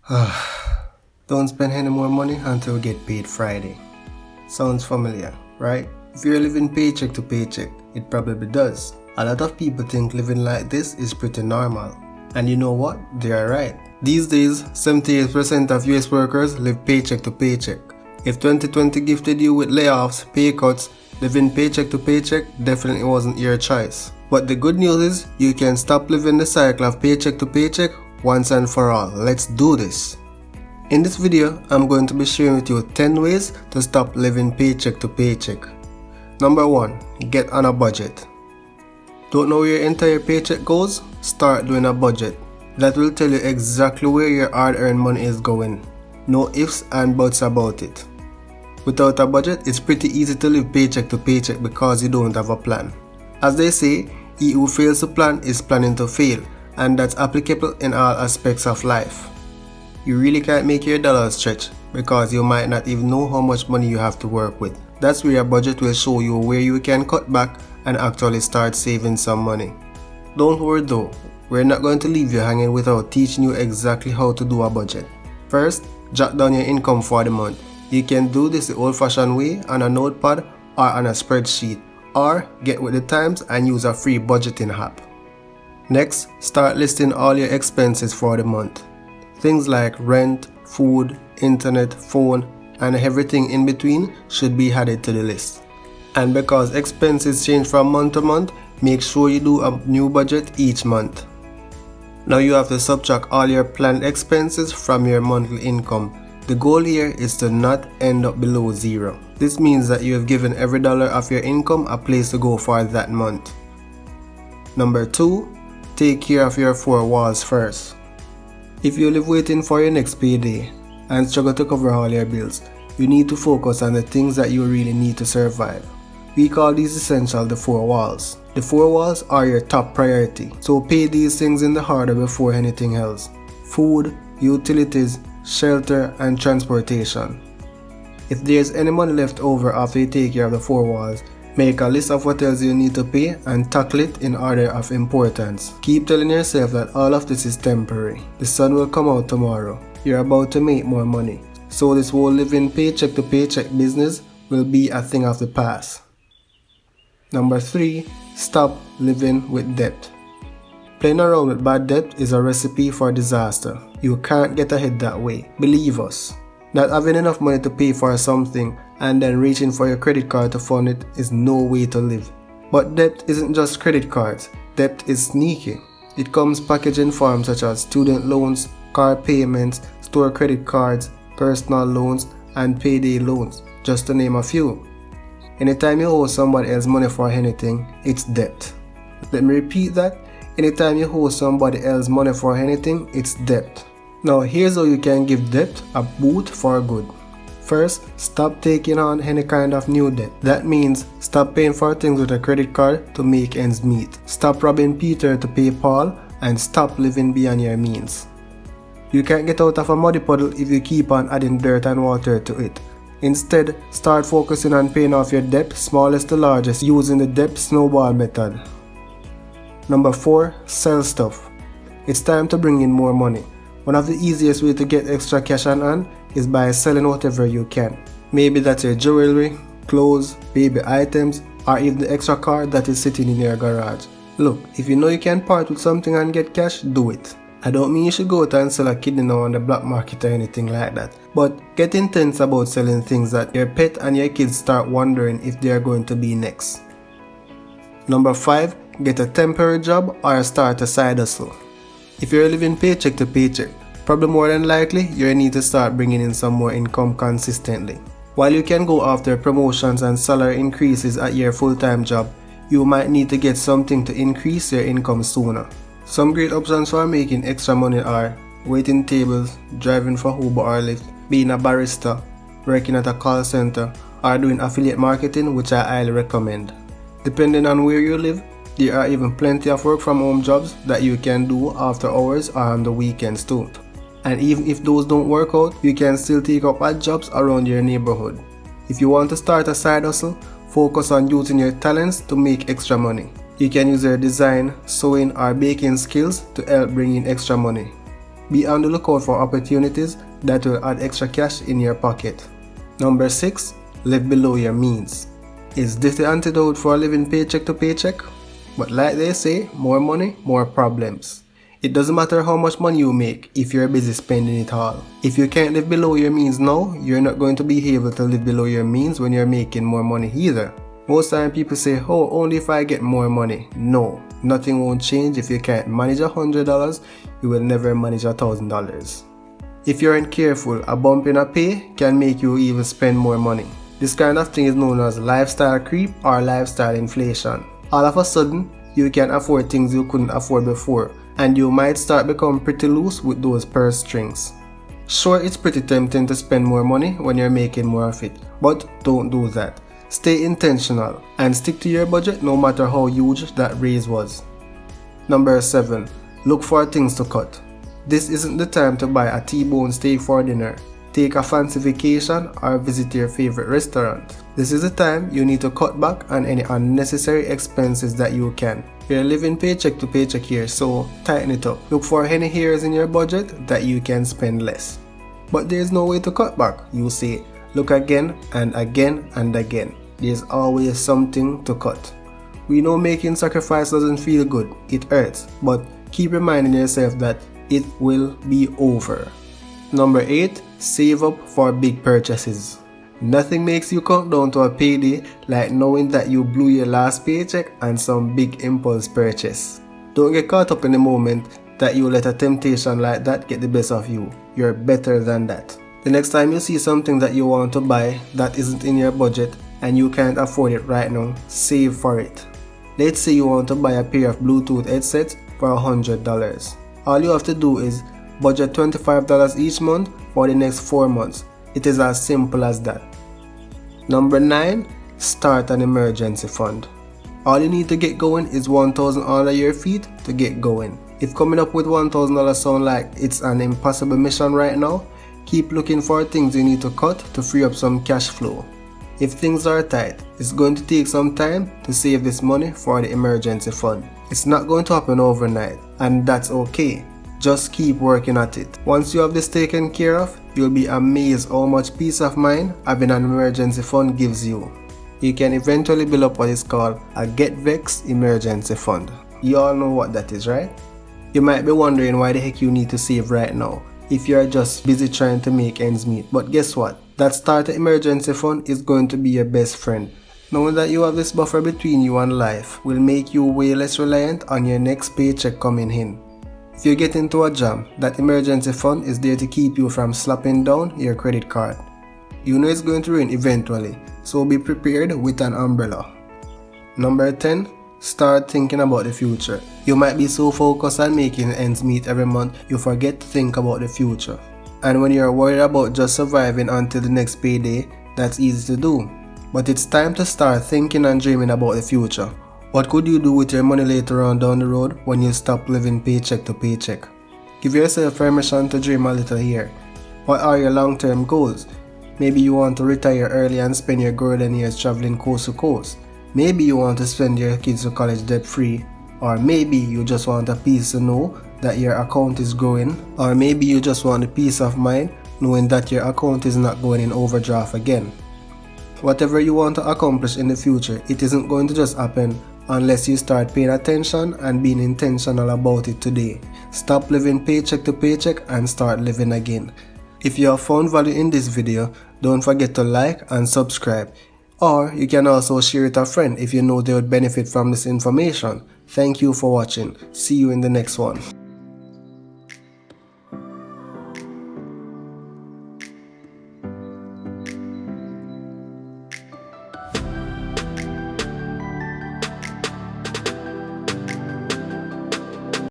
Don't spend any more money until we get paid Friday. Sounds familiar, right? If you're living paycheck to paycheck, it probably does. A lot of people think living like this is pretty normal. And you know what? They are right. These days, 78% of US workers live paycheck to paycheck. If 2020 gifted you with layoffs, pay cuts, living paycheck to paycheck definitely wasn't your choice. But the good news is, you can stop living the cycle of paycheck to paycheck once and for all. Let's do this. In this video, I'm going to be sharing with you 10 ways to stop living paycheck to paycheck. Number 1. Get on a budget. Don't know where your entire paycheck goes? Start doing a budget. That will tell you exactly where your hard-earned money is going. No ifs and buts about it. Without a budget, it's pretty easy to live paycheck to paycheck because you don't have a plan. As they say, he who fails to plan is planning to fail, and that's applicable in all aspects of life. You really can't make your dollars stretch because you might not even know how much money you have to work with. That's where your budget will show you where you can cut back and actually start saving some money. Don't worry though, we're not going to leave you hanging without teaching you exactly how to do a budget. First, jot down your income for the month. You can do this the old-fashioned way on a notepad or on a spreadsheet, or get with the times and use a free budgeting app. Next, start listing all your expenses for the month. Things like rent, food, internet, phone, and everything in between should be added to the list. And because expenses change from month to month, make sure you do a new budget each month. Now you have to subtract all your planned expenses from your monthly income. The goal here is to not end up below zero. This means that you have given every dollar of your income a place to go for that month. Number 2. Take care of your 4 walls first. If you live waiting for your next payday and struggle to cover all your bills, you need to focus on the things that you really need to survive. We call these essential the 4 walls. The 4 walls are your top priority, so pay these things in the order before anything else. Food, utilities, shelter, and transportation. If there's any money left over after you take care of the 4 walls, make a list of what else you need to pay and tackle it in order of importance. Keep telling yourself that all of this is temporary. The sun will come out tomorrow. You're about to make more money. So this whole living paycheck to paycheck business will be a thing of the past. Number 3. Stop living with debt. Playing around with bad debt is a recipe for disaster. You can't get ahead that way. Believe us. Not having enough money to pay for something and then reaching for your credit card to fund it is no way to live. But debt isn't just credit cards. Debt is sneaky. It comes packaged in forms such as student loans, car payments, store credit cards, personal loans, and payday loans, just to name a few. Anytime you owe somebody else money for anything, it's debt. Let me repeat that. Anytime you owe somebody else money for anything, it's debt. Now here's how you can give debt a boot for good. First, stop taking on any kind of new debt. That means stop paying for things with a credit card to make ends meet. Stop robbing Peter to pay Paul, and stop living beyond your means. You can't get out of a muddy puddle if you keep on adding dirt and water to it. Instead, start focusing on paying off your debt smallest to largest using the debt snowball method. Number 4. Sell stuff. It's time to bring in more money. One of the easiest ways to get extra cash on hand is by selling whatever you can. Maybe that's your jewelry, clothes, baby items, or even the extra car that is sitting in your garage. Look, if you know you can part with something and get cash, do it. I don't mean you should go out and sell a kidney now on the black market or anything like that, but get intense about selling things that your pet and your kids start wondering if they are going to be next. Number 5. Get a temporary job or start a side hustle. If you're living paycheck to paycheck, probably more than likely you need to start bringing in some more income consistently. While you can go after promotions and salary increases at your full-time job, you might need to get something to increase your income sooner. Some great options for making extra money are waiting tables, driving for Uber or Lyft, being a barista, working at a call center, or doing affiliate marketing, which I highly recommend. Depending on where you live, there are even plenty of work from home jobs that you can do after hours or on the weekends too. And even if those don't work out, you can still take up odd jobs around your neighborhood. If you want to start a side hustle, focus on using your talents to make extra money. You can use your design, sewing or baking skills to help bring in extra money. Be on the lookout for opportunities that will add extra cash in your pocket. Number 6. Live below your means. Is this the antidote for living paycheck to paycheck? But like they say, more money, more problems. It doesn't matter how much money you make if you're busy spending it all. If you can't live below your means now, you're not going to be able to live below your means when you're making more money either. Most time people say, oh, only if I get more money. No, nothing won't change. If you can't manage $100, you will never manage $1,000. If you aren't careful, a bump in a pay can make you even spend more money. This kind of thing is known as lifestyle creep or lifestyle inflation. All of a sudden, you can afford things you couldn't afford before, and you might start becoming pretty loose with those purse strings. Sure, it's pretty tempting to spend more money when you're making more of it, but don't do that. Stay intentional and stick to your budget no matter how huge that raise was. Number 7. Look for things to cut. This isn't the time to buy a T-bone steak for dinner, take a fancy vacation, or visit your favorite restaurant. This is the time you need to cut back on any unnecessary expenses that you can. You're living paycheck to paycheck here, so tighten it up. Look for any areas in your budget that you can spend less. But there's no way to cut back, you say. Look again and again and again. There's always something to cut. We know making sacrifice doesn't feel good, it hurts, but keep reminding yourself that it will be over. Number 8. Save up for big purchases. Nothing makes you count down to a payday like knowing that you blew your last paycheck on some big impulse purchase. Don't get caught up in the moment that you let a temptation like that get the best of you. You're better than that. The next time you see something that you want to buy that isn't in your budget and you can't afford it right now, save for it. Let's say you want to buy a pair of Bluetooth headsets for $100. All you have to do is budget $25 each month for the next 4 months. It is as simple as that. Number 9. Start an emergency fund. All you need to get going is $1,000 under your feet to get going. If coming up with $1,000 sound like it's an impossible mission right now, keep looking for things you need to cut to free up some cash flow. If things are tight, it's going to take some time to save this money for the emergency fund. It's not going to happen overnight, and that's okay. Just keep working at it. Once you have this taken care of, you'll be amazed how much peace of mind having an emergency fund gives you. You can eventually build up what is called a Get Vexed emergency fund. You all know what that is, right? You might be wondering why the heck you need to save right now if you're just busy trying to make ends meet. But guess what? That starter emergency fund is going to be your best friend. Knowing that you have this buffer between you and life will make you way less reliant on your next paycheck coming in. If you get into a jam, that emergency fund is there to keep you from slapping down your credit card. You know it's going to rain eventually, so be prepared with an umbrella. Number 10. Start thinking about the future. You might be so focused on making ends meet every month, you forget to think about the future. And when you're worried about just surviving until the next payday, that's easy to do. But it's time to start thinking and dreaming about the future. What could you do with your money later on down the road when you stop living paycheck to paycheck? Give yourself permission to dream a little here. What are your long-term goals? Maybe you want to retire early and spend your golden years traveling coast to coast. Maybe you want to send your kids to college debt-free. Or maybe you just want a peace to know that your account is growing. Or maybe you just want the peace of mind knowing that your account is not going in overdraft again. Whatever you want to accomplish in the future, it isn't going to just happen unless you start paying attention and being intentional about it today. Stop living paycheck to paycheck and start living again. If you have found value in this video, don't forget to like and subscribe. Or you can also share it with a friend if you know they would benefit from this information. Thank you for watching. See you in the next one.